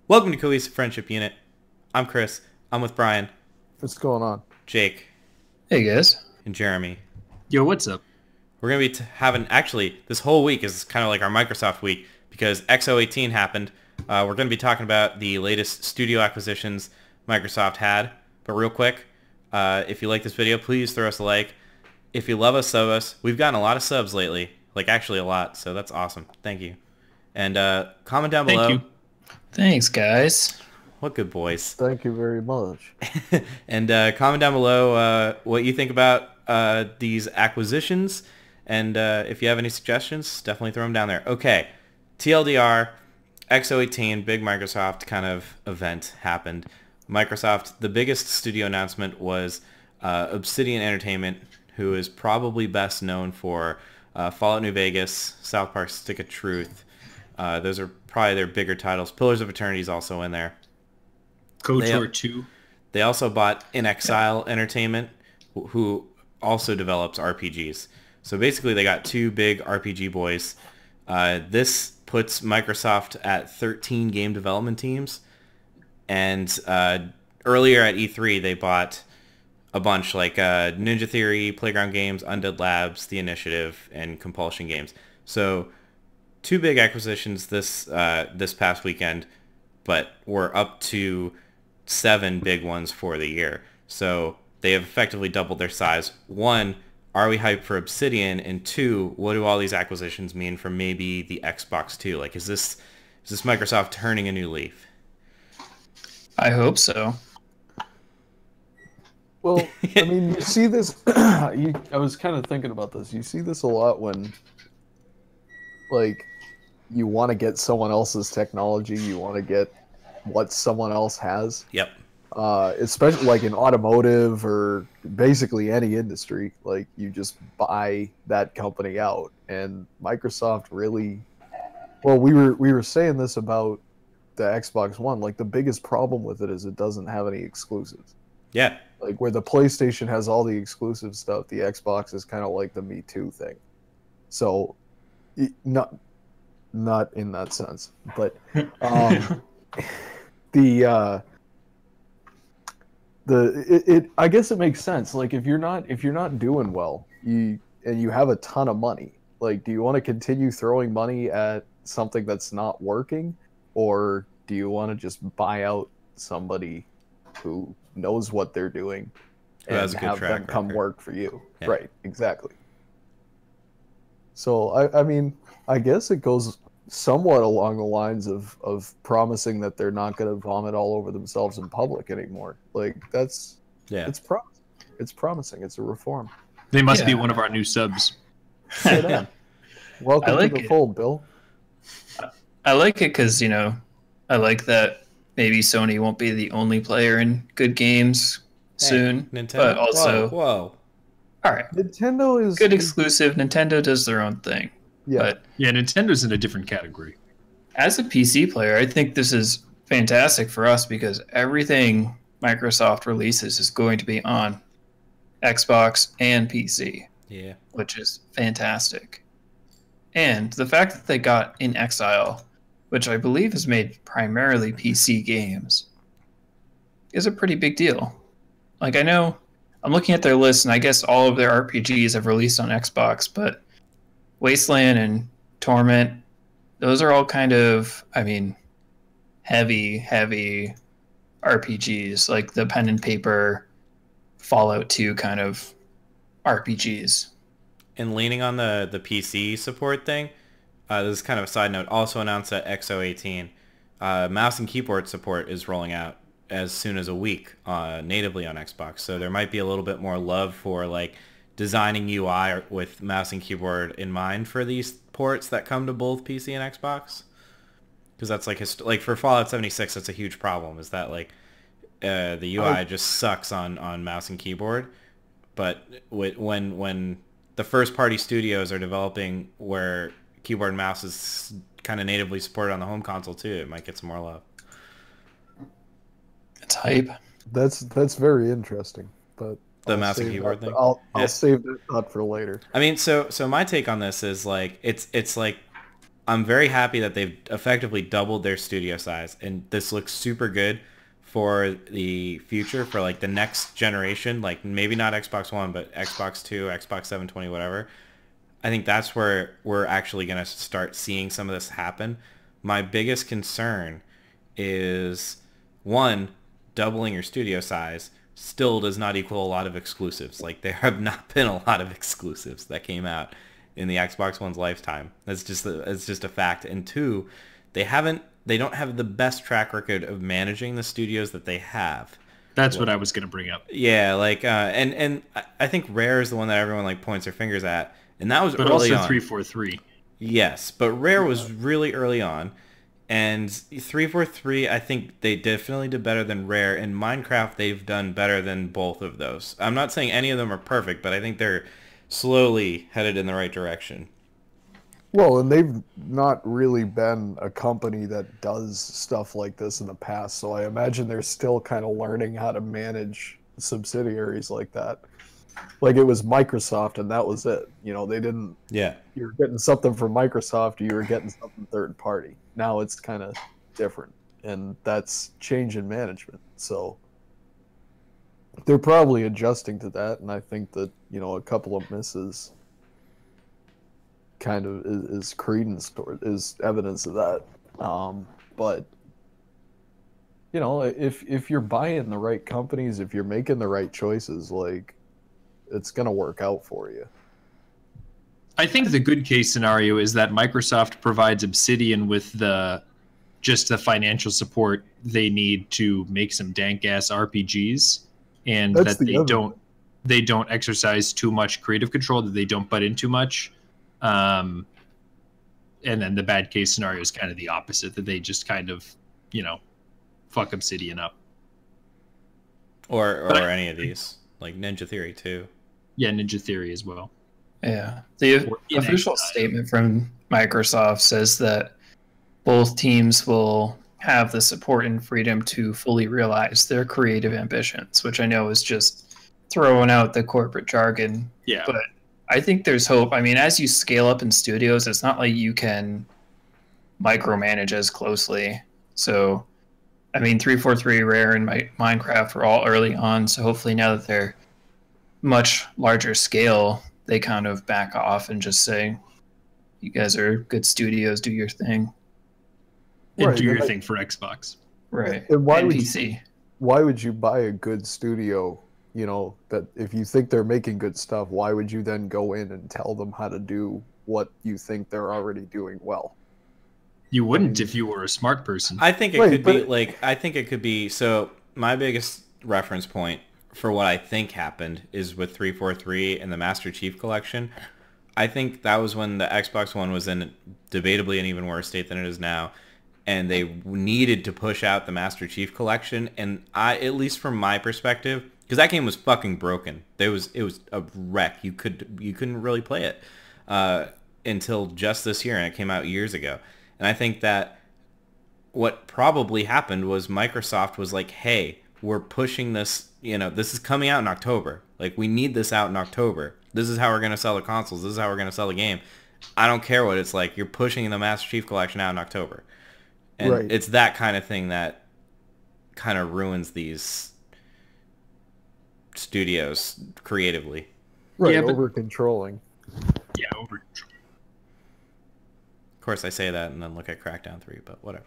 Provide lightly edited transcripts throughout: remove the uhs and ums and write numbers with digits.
Welcome to Cohesive Friendship Unit. I'm Chris. I'm with Brian, What's going on? Jake, Hey guys. and Jeremy. Yo, what's up? We're going to be having, actually, this whole week is kind of like our Microsoft week because XO18 happened. We're going to be talking about the latest studio acquisitions Microsoft had. But real quick, if you like this video, please throw us a like. If you love us, sub us. We've gotten a lot of subs lately. Like, actually a lot, so that's awesome. Thank you. And comment down Thank below. you. Thanks, guys. What good boys. Thank you very much. And comment down below what you think about these acquisitions. And if you have any suggestions, definitely throw them down there. Okay, TLDR, XO18, big Microsoft kind of event happened. Microsoft, the biggest studio announcement was Obsidian Entertainment, who is probably best known for Fallout New Vegas, South Park Stick of Truth. Those are probably their bigger titles. Pillars of Eternity is also in there. KOTOR 2. They also bought In Exile Entertainment, who also develops RPGs. So basically they got two big RPG boys. This puts Microsoft at 13 game development teams. And earlier at E3 they bought a bunch like Ninja Theory, Playground Games, Undead Labs, The Initiative, and Compulsion Games. So two big acquisitions this past weekend, but we're up to 7 big ones for the year. So they have effectively doubled their size. One, are we hyped for Obsidian? And two, what do all these acquisitions mean for maybe the Xbox 2? Like, is this Microsoft turning a new leaf? I hope so. Well, I mean, you see this. I was kind of thinking about this. You see this a lot when, like, you want to get someone else's technology. You want to get what someone else has. Yep. Especially like in automotive or basically any industry. Like, you just buy that company out, and Microsoft really. Well, we were saying this about the Xbox One. Like, the biggest problem with it is it doesn't have any exclusives. Yeah. Like, where the PlayStation has all the exclusive stuff, the Xbox is kind of like the Me Too thing. So, not in that sense, but I guess it makes sense. Like, if you're not doing well, and you have a ton of money, like, do you want to continue throwing money at something that's not working, or do you want to just buy out somebody who knows what they're doing Who has and a good have them track come record. work for you? Yeah. Right, exactly. So I mean, I guess it goes somewhat along the lines of promising that they're not going to vomit all over themselves in public anymore. Like, it's promising. It's a reform. They must be Yeah. one of our new subs. Sit down. Welcome I like to the it. fold, Bill. I like it because, I like that maybe Sony won't be the only player in good games soon. Nintendo. But also, Whoa. all right, Nintendo is good exclusive. Nintendo does their own thing. Yeah, But Yeah, Nintendo's in a different category. as a PC player, I think this is fantastic for us because everything Microsoft releases is going to be on Xbox and PC, Yeah. which is fantastic. And the fact that they got In Exile, which I believe is made primarily PC games, is a pretty big deal. Like, I know I'm looking at their list, and I guess all of their RPGs have released on Xbox, but Wasteland and Torment, those are all kind of, heavy RPGs, like the pen and paper Fallout 2 kind of RPGs. And leaning on the PC support thing, this is kind of a side note, also announced at XO18, mouse and keyboard support is rolling out as soon as a week natively on Xbox. So there might be a little bit more love for like designing UI with mouse and keyboard in mind for these ports that come to both PC and Xbox. Because that's like for Fallout 76, that's a huge problem. Is that like the UI just sucks on mouse and keyboard. But when the first party studios are developing where keyboard and mouse is kind of natively supported on the home console too, it might get some more love. It's hype. that's very interesting. But The I'll mouse and save keyboard that- thing? I'll Yeah. save that thought for later. I mean, so my take on this is like it's like I'm very happy that they've effectively doubled their studio size, and this looks super good for the future, for like the next generation, like maybe not Xbox One, but Xbox 2, Xbox 720, whatever. I think that's where we're actually going to start seeing some of this happen. My biggest concern is, one, doubling your studio size still does not equal a lot of exclusives. Like, there have not been a lot of exclusives that came out in the Xbox One's lifetime. It's just a fact. And two, they don't have the best track record of managing the studios that they have. That's what I was going to bring up. Yeah, like and I think Rare is the one that everyone like points their fingers at, and that was but early also on. 343. Yes, but Rare was really early on, and 343, I think they definitely did better than Rare. In Minecraft, they've done better than both of those. I'm not saying any of them are perfect, but I think they're slowly headed in the right direction. Well, and they've not really been a company that does stuff like this in the past, so I imagine they're still kind of learning how to manage subsidiaries like that. Like, it was Microsoft, and that was it. You know, they didn't... Yeah. You were getting something from Microsoft, or you were getting something third party. Now it's kind of different, and that's change in management. So they're probably adjusting to that, and I think that, you know, a couple of misses kind of is credence toward, is evidence of that. But you know, if you're buying the right companies, if you're making the right choices, like, it's gonna work out for you. I think the good case scenario is that Microsoft provides Obsidian with just the financial support they need to make some dank ass RPGs, and That's that they don't exercise too much creative control, that they don't butt in too much. And then the bad case scenario is kind of the opposite, that they just kind of, you know, fuck Obsidian up. Or any of these, like Ninja Theory too. Yeah, Ninja Theory as well. Yeah. The official statement from Microsoft says that both teams will have the support and freedom to fully realize their creative ambitions, which I know is just throwing out the corporate jargon. Yeah. But I think there's hope. I mean, as you scale up in studios, it's not like you can micromanage as closely. So, I mean, 343, Rare, and Minecraft were all early on. So hopefully now that they're much larger scale, they kind of back off and just say, you guys are good studios, do your thing. And Right, do your and thing for Xbox. Right. And why and would PC. Why would you buy a good studio? You know, that if you think they're making good stuff, why would you then go in and tell them how to do what you think they're already doing well? You wouldn't if you were a smart person. I think it Right, could be but- like, I think it could be, so my biggest reference point for what I think happened is with 343 and the Master Chief Collection. I think that was when the Xbox One was in debatably an even worse state than it is now, and they needed to push out the Master Chief Collection. And at least from my perspective, because that game was fucking broken. It was a wreck. You couldn't really play it until just this year, and it came out years ago. And I think that what probably happened was Microsoft was like, hey, we're pushing this, you know, this is coming out in October. Like, we need this out in October. This is how we're going to sell the consoles. This is how we're going to sell the game. I don't care what it's like. You're pushing the Master Chief Collection out in October. And Right. It's that kind of thing that kind of ruins these studios creatively. Right, Yeah, but- over controlling. Yeah, over. Of course, I say that and then look at Crackdown 3, but whatever.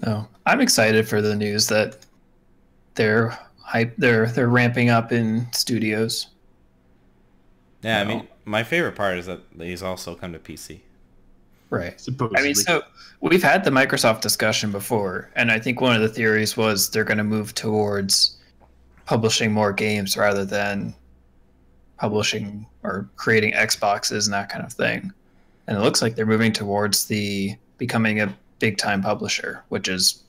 No, I'm excited for the news that they're ramping up in studios. Yeah, No. I mean, my favorite part is that these also come to PC. Right. Supposedly. I mean, so we've had the Microsoft discussion before, and I think one of the theories was they're going to move towards publishing more games rather than publishing or creating Xboxes and that kind of thing. And it looks like they're moving towards becoming a big time publisher, which is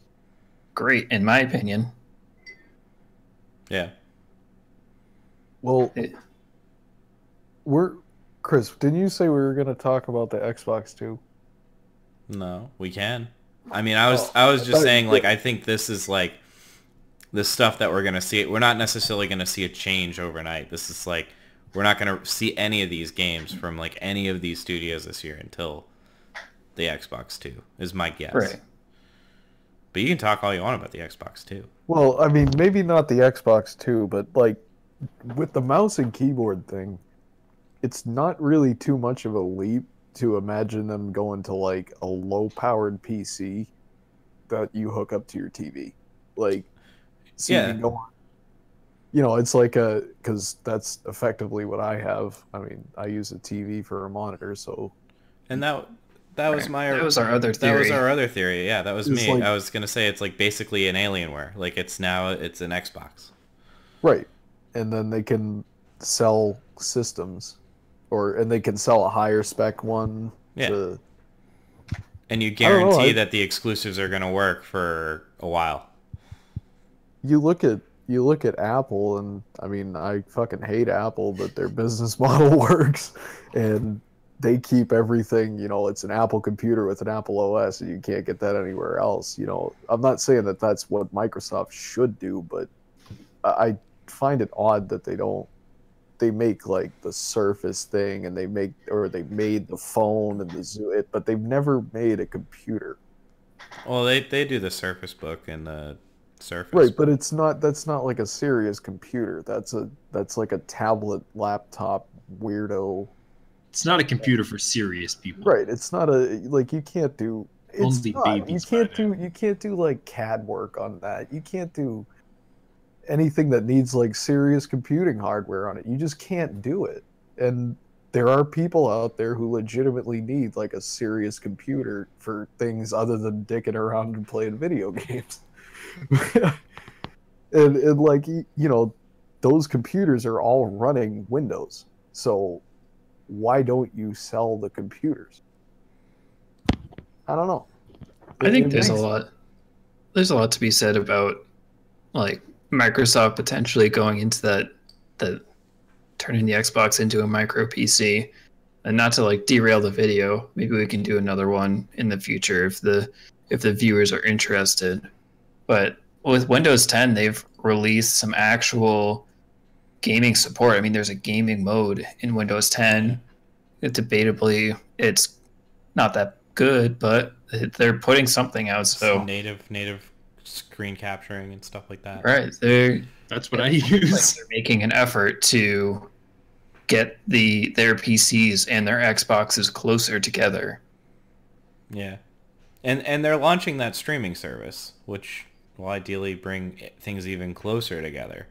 great in my opinion. Yeah. Well, It- Chris, didn't you say we were going to talk about the Xbox too? No, we can. I mean, I was I just thought saying, you like, did. I think this is like the stuff that we're gonna see. We're not necessarily gonna see a change overnight. This is like we're not going to see any of these games from like any of these studios this year until the Xbox 2 is my guess. Right. But you can talk all you want about the Xbox 2. Well, I mean, maybe not the Xbox 2, but like with the mouse and keyboard thing, it's not really too much of a leap to imagine them going to like a low-powered PC that you hook up to your TV. Like, so you can go on. You know, it's like because that's effectively what I have. I mean, I use a TV for a monitor, so. And that was that was our other theory. That was our other theory. Yeah, that was It's me. like, I was gonna say it's like basically an Alienware. Like it's an Xbox. Right, and then they can sell systems, and they can sell a higher spec one. Yeah. And you guarantee that the exclusives are gonna work for a while. You look at Apple, and I mean, I fucking hate Apple, but their business model works, and they keep everything, you know, it's an Apple computer with an Apple OS, and you can't get that anywhere else. You know, I'm not saying that that's what Microsoft should do, but I find it odd that they make like the Surface thing, and they made the phone and the Zoom, but they've never made a computer. Well, they do the Surface Book and the Surface. Right, but that's not like a serious computer. That's like a tablet laptop weirdo. It's not a computer for serious people. Right, it's not like you can't do Only babies you can't do like CAD work on that. You can't do anything that needs like serious computing hardware on it. You just can't do it. And there are people out there who legitimately need like a serious computer for things other than dicking around and playing video games. and like, you know, those computers are all running Windows. So why don't you sell the computers? I don't know. I think there's a lot to be said about like Microsoft potentially going into that turning the Xbox into a micro PC. And not to like derail the video, maybe we can do another one in the future if the viewers are interested. But with Windows 10, they've released some actual gaming support. I mean, there's a gaming mode in Windows 10. Debatably, it's not that good, but they're putting something out. So some native screen capturing and stuff like that. Right. That's what I use. Like they're making an effort to get their PCs and their Xboxes closer together. Yeah. And they're launching that streaming service, which will ideally bring things even closer together.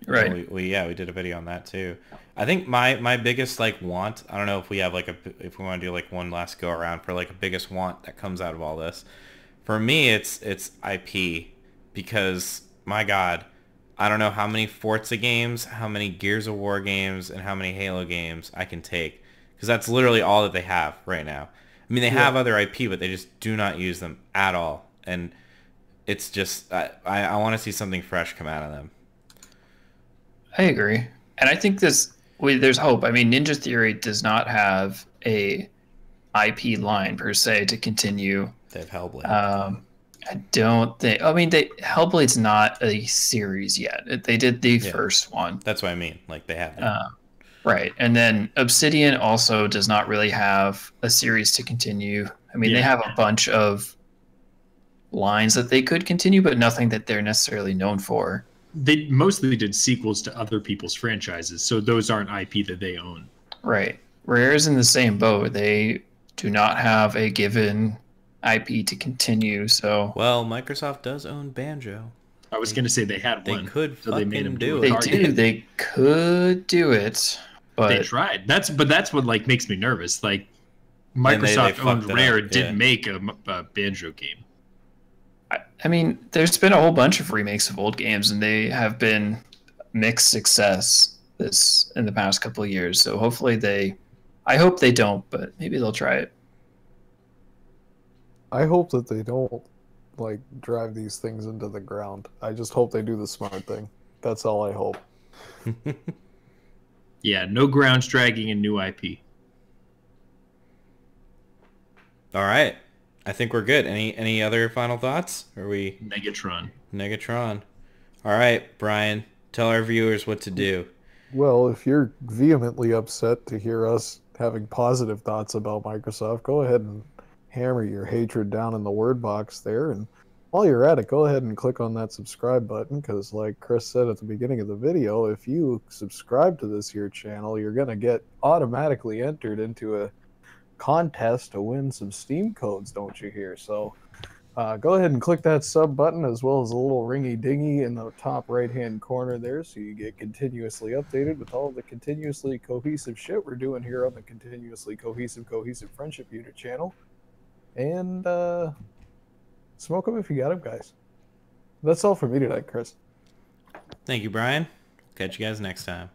Right. We did a video on that too. I think my biggest like want, I don't know if we have if we want to do like one last go around for like a biggest want that comes out of all this. For me, it's IP, because my God, I don't know how many Forza games, how many Gears of War games, and how many Halo games I can take, because that's literally all that they have right now. I mean, they have other IP, but they just do not use them at all, and it's just I want to see something fresh come out of them. I agree, and I think there's hope. I mean, Ninja Theory does not have a IP line per se to continue. They have Hellblade. I don't think. I mean, Hellblade's not a series yet. They did the first one. That's what I mean. Like they have. Right, and then Obsidian also does not really have a series to continue. I mean, they have a bunch of lines that they could continue, but nothing that they're necessarily known for. They mostly did sequels to other people's franchises, so those aren't IP that they own. Right. Rare's in the same boat. They do not have a given IP to continue, so... Well, Microsoft does own Banjo. I was going to say they had one. They could so they made them do it. it. They could do it, but... They tried. That's what like makes me nervous. Like, Microsoft owned Rare, didn't make a Banjo game. I mean, there's been a whole bunch of remakes of old games, and they have been mixed success in the past couple of years. So hopefully I hope they don't, but maybe they'll try it. I hope that they don't like drive these things into the ground. I just hope they do the smart thing. That's all I hope. Yeah, no grounds dragging in new IP. All right. I think we're good. Any other final thoughts? Are we Negatron? All right, Brian, tell our viewers what to do. Well, if you're vehemently upset to hear us having positive thoughts about Microsoft, go ahead and hammer your hatred down in the word box there. And while you're at it, go ahead and click on that subscribe button because, like Chris said at the beginning of the video, if you subscribe to this here channel, you're going to get automatically entered into a contest to win some Steam codes, don't you hear? So go ahead and click that sub button as well as a little ringy dingy in the top right hand corner there so you get continuously updated with all the continuously cohesive shit we're doing here on the continuously cohesive friendship unit channel. And smoke them if you got them, guys. That's all for me tonight, Chris. Thank you, Brian. Catch you guys next time.